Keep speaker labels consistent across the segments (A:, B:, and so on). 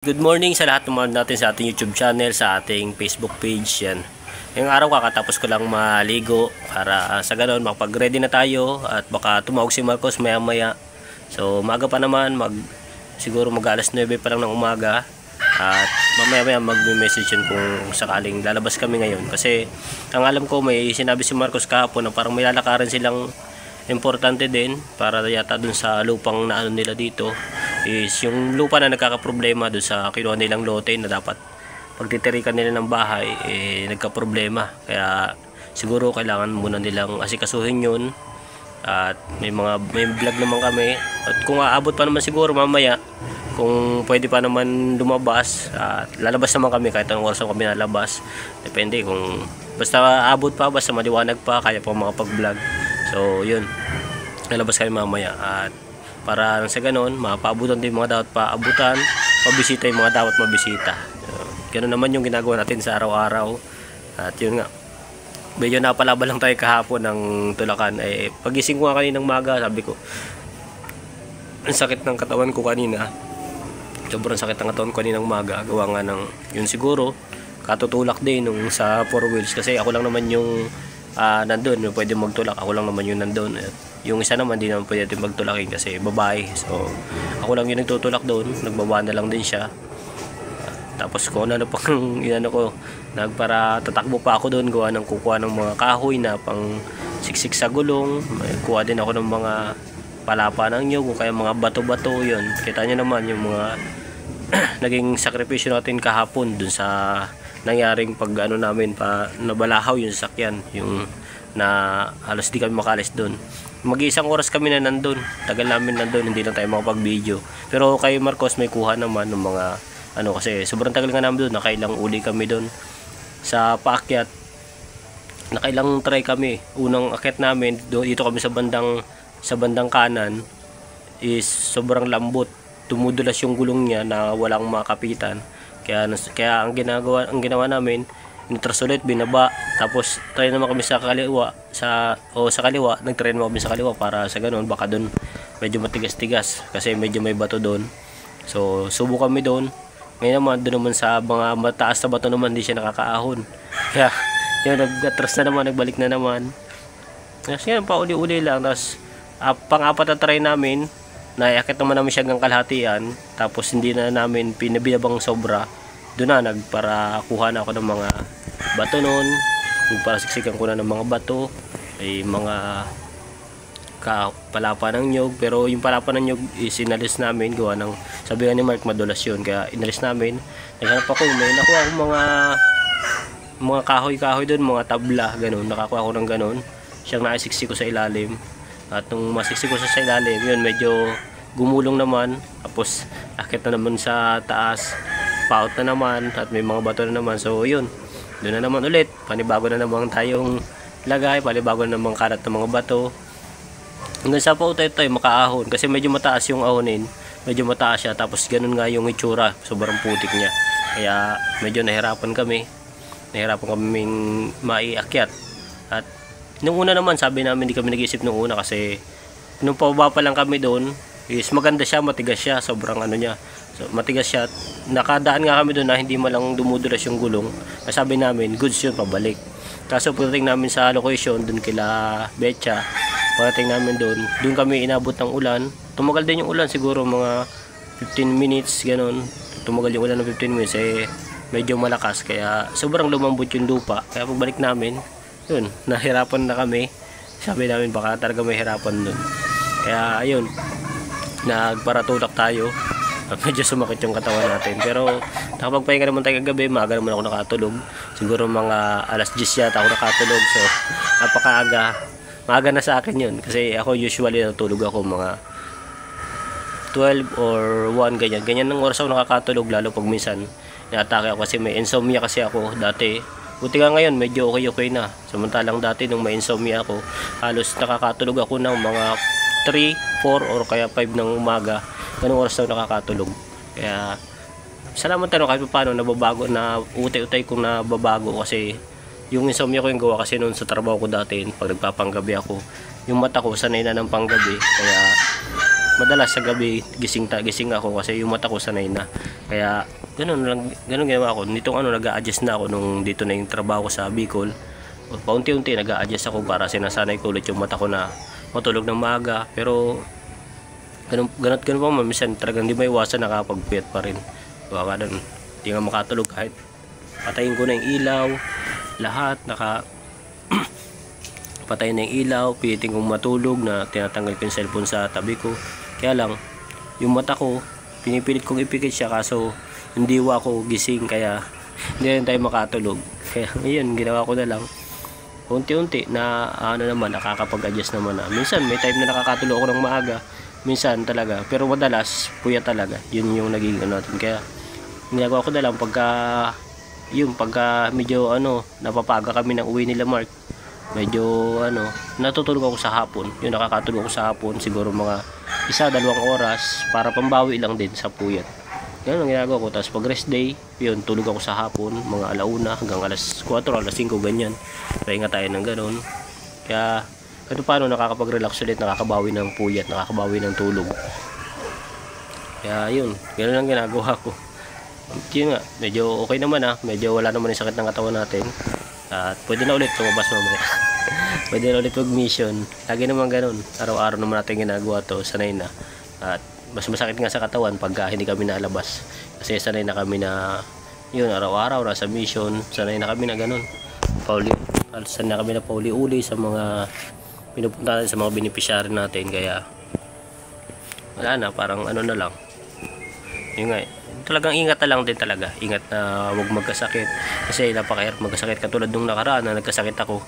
A: Good morning sa lahat ng mga natin sa ating YouTube channel, sa ating Facebook page yan. Ngayong araw kakatapos ko lang maligo para sa ganoon makapag-ready na tayo at baka tumawag si Marcos maya maya. So maaga pa naman, siguro mag alas 9 pa lang ng umaga at mamaya maya mag-message yun kung sakaling lalabas kami ngayon. Kasi ang alam ko may sinabi si Marcos kahapon na parang may lalakaran silang importante din para yata dun sa lupang na ano nila dito is yung lupa na nagkakaproblema doon sa kinuha nilang lote na dapat pagtitirikan nila ng bahay nagka-problema, kaya siguro kailangan muna nilang asikasuhin yun at may vlog naman kami at kung aabot pa naman siguro mamaya kung pwede pa naman lumabas at lalabas naman kami kahit anong oras kami lalabas, depende kung basta aabot pa, basta maliwanag pa kaya pa makapag-vlog. So yun, lalabas kami mamaya at para sa ganon, mapaabutan din mga dapat paabutan, mabisita yung mga dapat mabisita. Ganon naman yung ginagawa natin sa araw-araw. At yun nga, medyo napalaba lang tayo kahapon ng tulakan. Pagising ko nga kaninang maga, sabi ko, ang sakit ng katawan ko kanina. Sobrang sakit ng katawan ko kaninang maga. Gawa nga ng, yun siguro, katutulak din nung sa 4 wheels. Kasi ako lang naman yung nandun, yung pwede magtulak. Ako lang naman yung nandun. Yung isa naman, di naman pwede natin magtulakin kasi babae. So, ako lang yung nagtutulak doon. Nagbaba na lang din siya. Tapos kung ano pang inano ko, para tatakbo pa ako doon, gawa ng kukuha ng mga kahoy na pang siksik sa gulong. May kuha din ako ng mga palapa ng nyug, o kaya mga bato-bato, yun. Kita nyo naman yung mga naging sakripisyo natin kahapon doon sa nangyaring pag ano namin, nabalahaw yung sasakyan, yung na halos di kami makalis doon. Mag-iisang oras kami na nandun, tagal namin nandun, hindi lang tayo makapag-video. Pero kay Marcos may kuha naman ng mga ano, kasi sobrang tagal nga namin doon, nakailang uli kami doon sa paakyat, nakailang try kami. Unang akyat namin dito kami sa bandang kanan is sobrang lambot, tumudulas yung gulong niya na walang makapitan. Kaya ang ginawa namin, inatras ulit, binaba, tapos try naman kami sa kaliwa, sa kaliwa, nag-try naman kami sa kaliwa para sa ganun, baka doon medyo matigas-tigas kasi medyo may bato doon. So subo kami doon. Ngayon naman doon naman sa mga mataas na bato naman, hindi siya nakakaahon. Kaya yun, nag-atras na naman, nagbalik na naman. Kasi yan, pauli-uli lang. Tapos pang-apat na try namin, naiakit naman namin siya hanggang kalahatian, tapos hindi na namin pinabinabang sobra. Doon na para kuha na ako ng mga bato noon, para siksikan ko na ng mga bato, ay mga palapa ng nyug. Pero yung palapa ng nyug is inalis namin, gawa ng sabi nga ni Mark madulas yun, kaya inalis namin. Naghanap ako, may nakuha akong mga kahoy doon, mga tabla, ganun. Nakakuha ako ng ganun, siyang naisiksik ko sa ilalim. At nung masiksik ko sa ilalim, yun medyo gumulong naman, tapos akit na naman sa taas, paut na naman, at may mga bato na naman. So yun, doon na naman ulit, panibago na naman tayong lagay, panibago na naman karat ng mga bato hanggang sa pautay tayo makaahon, kasi medyo mataas yung ahonin, medyo mataas siya, tapos ganun nga yung itsura, sobrang putik niya. Kaya medyo nahirapan kaming maiakyat. At nung una naman, sabi namin hindi kami nag-iisip nung una, kasi nung pababa pa lang kami doon is maganda siya, matigas siya, sobrang ano niya. So, matigas siya. Nakadaan nga kami doon na hindi malang dumudulas yung gulong. Sabi namin, goods yun, pabalik. Kaso pagdating namin sa location, doon kila Betcha, pagdating namin doon kami inabot ng ulan. Tumagal din yung ulan, siguro mga 15 minutes, ganun. Tumagal yung ulan ng 15 minutes, medyo malakas. Kaya sobrang lumambot yung lupa. Kaya pagbalik namin, yun, nahirapan na kami. Sabi namin, baka talaga may hirapan doon. Kaya, ayun, nagparatulak tayo. Medyo sumakit yung katawan natin, pero nakapagpahinga naman tayo kagabi. Maaga naman ako nakatulog, siguro mga alas 10 yata ako nakatulog. So napakaaga, maaga na sa akin yun, kasi ako usually natulog ako mga 12 or 1, ganyan ng oras ako nakakatulog, lalo pag minsan naatake ako kasi may insomnia kasi ako dati. Buti nga ngayon medyo okay na, samantalang dati nung may insomnia ako, halos nakakatulog ako ng mga 3, 4 or kaya 5 ng umaga. Ganung oras daw nakakatulog. Kaya salamat tayo kahit paano nababago, na utay-utay kong nababago, kasi yung insomnia ko yung gawa kasi noon sa trabaho ko dati, pag nagpapanggabi ako, yung mata ko sanay na ng panggabi, kaya madalas sa gabi gising ako kasi yung mata ko sanay na. Kaya ganun ginawa ko. Nitong nag-a-adjust na ako nung dito na yung trabaho ko sa Bicol. Paunti-unti nag-a-adjust ako para sinasanay ko ulit yung mata ko na matulog ng maaga. Pero ganun pa man, minsan talagang hindi may iwasan, nakapagpuyat pa rin. Baka ganun, hindi nga makatulog kahit patayin ko na yung ilaw, lahat patayin na yung ilaw, pilitin kong matulog na tinatanggal ko yung cellphone sa tabi ko. Kaya lang, yung mata ko, pinipilit kong ipikit siya kaso yung diwa ko gising, kaya hindi rin tayo makatulog. Kaya ngayon, ginawa ko na lang, unti-unti na naman, nakakapag-adjust naman na. Minsan may time na nakakatulog ako ng maaga, minsan talaga, pero madalas, puyat talaga. Yun yung naging natin. Kaya, ginagawa ko na lang pagka medyo napapaga kami ng uwi nila Mark, medyo natutulog ako sa hapon. Yung nakakatulog ako sa hapon siguro mga 1-2 oras para pambawi lang din sa puyat. Ganun ang ginagawa ko. Tapos pag rest day, yun, tulog ako sa hapon mga 1:00 hanggang 4:00, 5:00 ganyan. Pahinga tayo ng ganun. Kaya kahit paano nakakapag-relax ulit, nakakabawi ng puyat, nakakabawi ng tulog. Kaya yun, ganun ang ginagawa ko. Yun nga, medyo okay naman medyo wala naman yung sakit ng katawan natin. At pwede na ulit tumabas mamaya. Pwede na ulit mag-mission. Lagi naman ganun. Araw-araw naman natin ginagawa to. Sanay na. At mas masakit nga sa katawan pagka hindi kami nalabas. Kasi sanay na kami na yun, araw-araw nasa mission. Sanay na kami na ganun. Sanay na kami na pauli-uli sa mga pinupunta natin, sa mga beneficiary natin. Kaya wala na, parang na lang. Yun nga, talagang ingat na lang din talaga. Ingat na huwag magkasakit. Kasi napakahirap magkasakit. Katulad nung nakaraan na nagkasakit ako.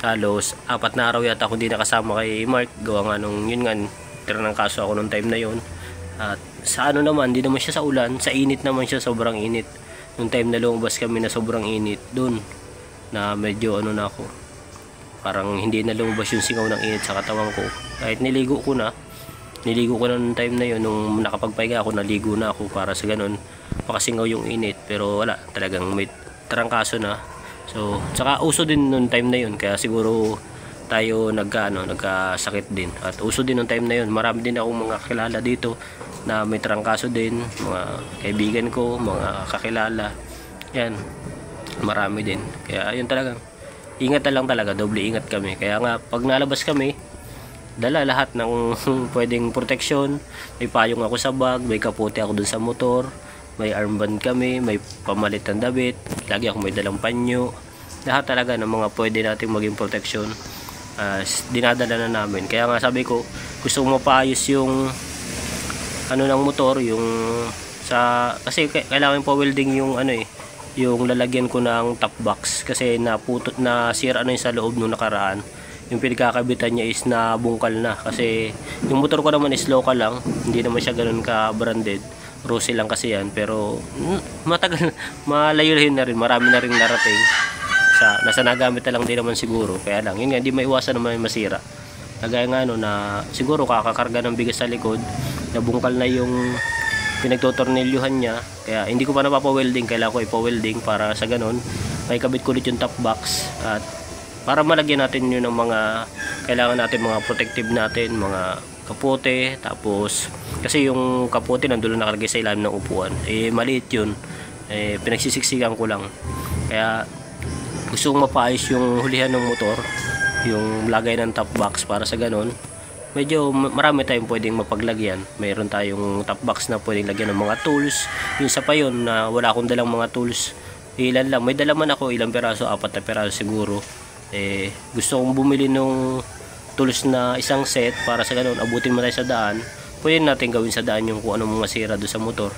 A: Halos 4 na araw yata ako hindi nakasama kay Mark. Gawa nga nung yun nga, tira ng kaso ako nung time na yun. At sa naman, hindi naman siya sa ulan. Sa init naman siya, sobrang init. Nung time na lumabas kami na sobrang init, dun na medyo na ako. Parang hindi na lumabas yung singaw ng init sa katawan ko. Kahit niligo ko na nung time na yun, nung nakapagpahinga ako, naligo na ako para sa ganun makasingaw yung init. Pero wala, talagang may trangkaso na. So saka uso din nung time na yun, kaya siguro tayo nagkasakit din. At uso din nung time na yun, marami din akong mga kakilala dito na may trangkaso din, mga kaibigan ko, mga kakilala, yan, marami din. Kaya yun, talagang ingat na lang talaga, doble ingat kami. Kaya nga pag nalabas kami, dala lahat ng pwedeng proteksyon. May payong ako sa bag, may kapote ako dun sa motor, may armband kami, may pamalit ng damit, lagi ako may dalang panyo. Lahat talaga ng mga pwede nating maging proteksyon, dinadala na namin. Kaya nga sabi ko, gusto ko mapaayos yung ng motor, yung kasi kailangan pa welding yung yung lalagyan ko ng top box, kasi nasira na yung sa loob nung nakaraan. Yung pinagkakabitan niya is nabungkal na, kasi yung motor ko naman is local lang, hindi naman siya ganun ka branded, Rossi lang kasi yan. Pero matagal, malayo-layo na rin, marami na rin narating nasa nagamit na lang din naman siguro. Kaya lang yun nga, hindi maiwasan naman masira. Kagaya nga na siguro kakakarga ng bigas sa likod, nabungkal na yung pinagtotornilyuhan niya, kaya hindi ko pa napapa-welding. Kailangan ko ipa-welding para sa ganun may kabit ko ulit yung top box, at para malagyan natin yun ng mga kailangan natin, mga protective natin, mga kapote. Tapos kasi yung kapote nandun lang nakalagay sa ilalim ng upuan, maliit yun, pinagsisiksikan ko lang. Kaya gusto kong mapaayos yung hulihan ng motor, yung lagay ng top box, para sa ganun medyo marami tayong pwedeng mapaglagyan. Mayroon tayong top box na pwedeng lagyan ng mga tools. Yung isa pa yun na wala akong dalang mga tools, ilan lang, may dala man ako, ilang peraso, 4 na peraso siguro. Gusto kong bumili nung tools na isang set, para sa ganun abutin mo tayo sa daan, pwede natin gawin sa daan yung kung anong masira doon sa motor.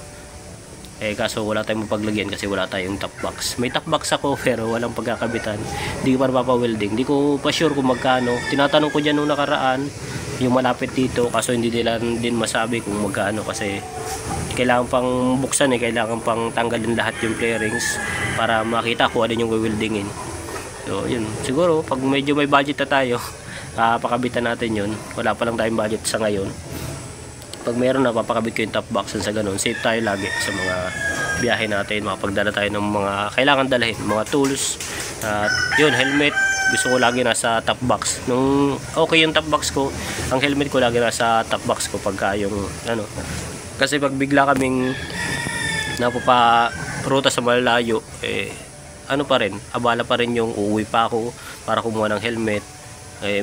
A: Kaso wala tayong mapaglagyan kasi wala tayong top box. May top box ako pero walang pagkakabitan, hindi ko pa napapa-welding. Hindi ko pa sure kung magkano. Tinatanong ko dyan nung nakaraan yung malapit dito, kaso hindi nila din masabi kung magkano, kasi kailangan pang buksan, kailangan pang tanggalin lahat yung bearings para makita kung ano yung weldingin. So yun, siguro pag medyo may budget na tayo, papakabitan natin yun. Wala pa lang tayong budget sa ngayon. Pag meron na, papakabit ko yung top box, sa ganun safe tayo lagi sa mga biyahe natin, makapagdala tayo ng mga kailangan dalhin, mga tools, at yun, helmet, gusto ko lagi nasa top box. Nung okay yung top box ko, ang helmet ko lagi nasa top box ko pagka yung ano. Kasi pag bigla kaming napaparuta sa malayo, ano pa rin, abala pa rin yung uuwi pa ako para kumuha ng helmet.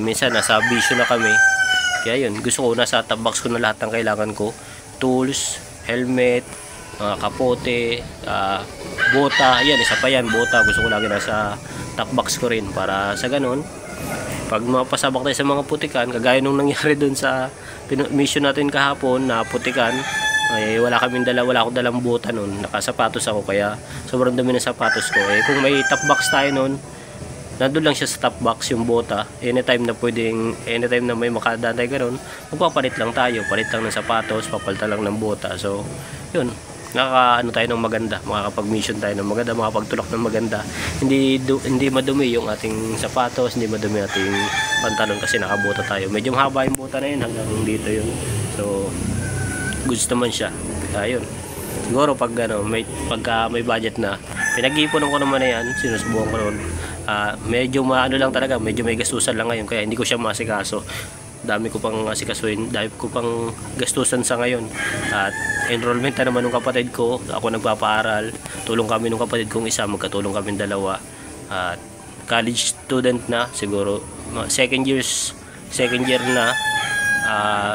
A: Minsan nasa bisyo na kami. Kaya yun, gusto ko nasa top box ko na lahat ng kailangan ko. Tools, helmet, kapote, bota. Yan, isa pa yan, bota. Gusto ko lagi nasa top box ko rin para sa ganun. Pag mapasabak tayo sa mga putikan, kagaya nung nangyari dun sa mission natin kahapon na putikan, wala akong dalang bota nun. Nakasapatos ako kaya sobrang dumi ng sapatos ko. Kung may top box tayo nun, nandun lang siya sa top box yung bota. Anytime na may makadantay gano'n, magpapalit lang tayo. Palit lang ng sapatos, papalitan lang ng bota. So, yun. Tayo ng maganda. Makakapag-mission tayo ng maganda, makapagtulak ng maganda. Hindi madumi yung ating sapatos, hindi madumi ating pantalon kasi nakabota tayo. Medyo mahaba yung bota na yun, hanggang dito yun. So, goods naman siya. Kaya yun. Siguro pagka may budget na, pinag-iipunan ko naman na yan, sinusubukan ko naman. Medyo lang talaga, medyo may gastusan lang ngayon kaya hindi ko siya masikaso. Dami ko pang asikasuhin, dami ko pang gastusan sa ngayon. At enrollment na naman ng kapatid ko, ako nagpapaaral, tulong kami ng kapatid kong isa, magkatulong kami dalawa. At college student na, siguro second year na,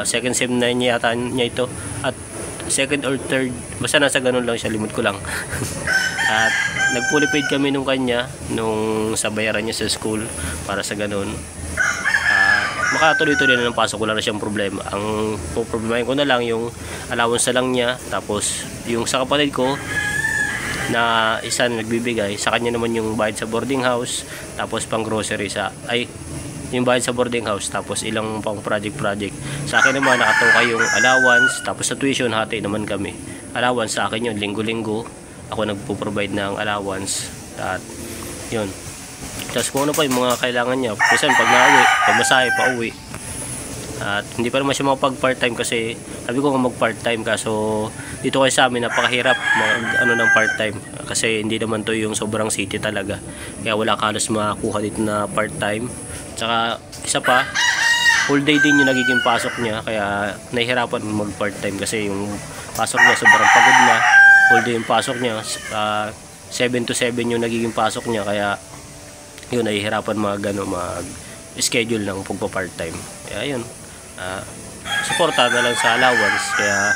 A: second sem na niya ito, at second or third, basta nasa ganun lang siya, limit ko lang. At nag-fully paid kami nung kanya nung sa bayaran niya sa school para sa ganun. Makatuloy-tuloy na ng pasok, wala na siyang problema. Ang problemahin ko na lang yung allowance na lang niya, tapos yung sa kapatid ko na isa nagbibigay, sa kanya naman yung bayad sa boarding house, tapos pang grocery yung bayad sa boarding house, tapos ilang pang project. Sa akin naman nakatoka yung allowance, tapos sa tuition hati naman kami. Allowance sa akin yun, linggo-linggo ako nagpo-provide ng allowance. At yun, tapos kung ano pa yung mga kailangan niya, kasi pag nauwi, pamasahe pa uwi. At hindi pa naman siya makapag part-time kasi sabi ko mag part-time, kaso dito kasi sa amin napakahirap ng part-time kasi hindi naman to yung sobrang city talaga, kaya wala ka halos makakuha dito na part-time. Tsaka isa pa, full day din yung nagiging pasok niya, kaya nahihirapan mag part-time kasi yung pasok niya sobrang pagod na. Full day yung pasok niya, 7 to 7 yung nagiging pasok niya, kaya yun, nahihirapan mag-schedule ng pagpa-part-time. Kaya yun, suporta na lang sa allowance, kaya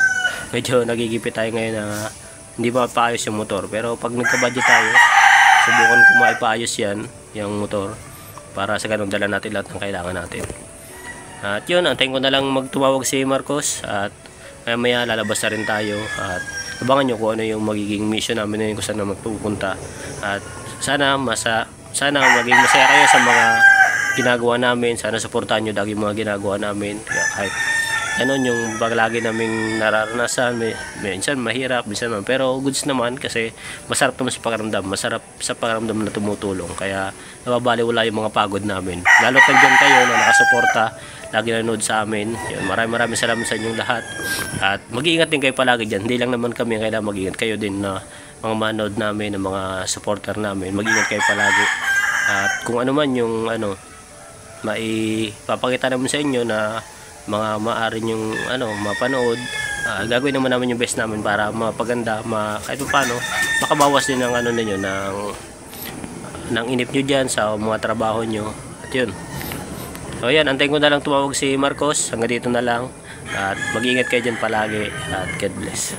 A: medyo nagigipit tayo ngayon na hindi mapaayos yung motor. Pero pag nagka-budget tayo, subukan ko maipaayos yan, yung motor, para sa ganun dala natin lahat ng kailangan natin. At yun, antayin ko na lang magtumawag si Marcos, at maya lalabas na rin tayo, at abangan nyo kung ano yung magiging mission namin ngayon, kung saan na magpupunta. At sana maging masaya kayo sa mga ginagawa namin. Sana suportahan nyo lagi mga ginagawa namin. Kahit ganun yung lagi naming nararanasan, minsan mahirap, minsan naman, pero goods naman kasi masarap naman sa pakiramdam. Masarap sa pakiramdam na tumutulong, kaya nababaliwala yung mga pagod namin. Lalo nandiyan kayo na nakasuporta, lagi nanood sa amin. Yan, maraming salamat sa inyong lahat. At mag-iingat din kayo palagi dyan. Hindi lang naman kami, kailangan mag-iingat kayo din na mga manood namin, ng mga supporter namin. Mag-iingat kayo palagi. At kung ano man yung maipapakita naman sa inyo na mga maaari yung mapanood, gagawin naman namin yung best namin para mapaganda, kahit paano makabawas din ng ninyo, ng inip nyo dyan sa mga trabaho nyo. At yun, so yan, antayin ko na lang tumawag si Marcos. Hanggang dito na lang, at mag-iingat kayo dyan palagi, at God bless.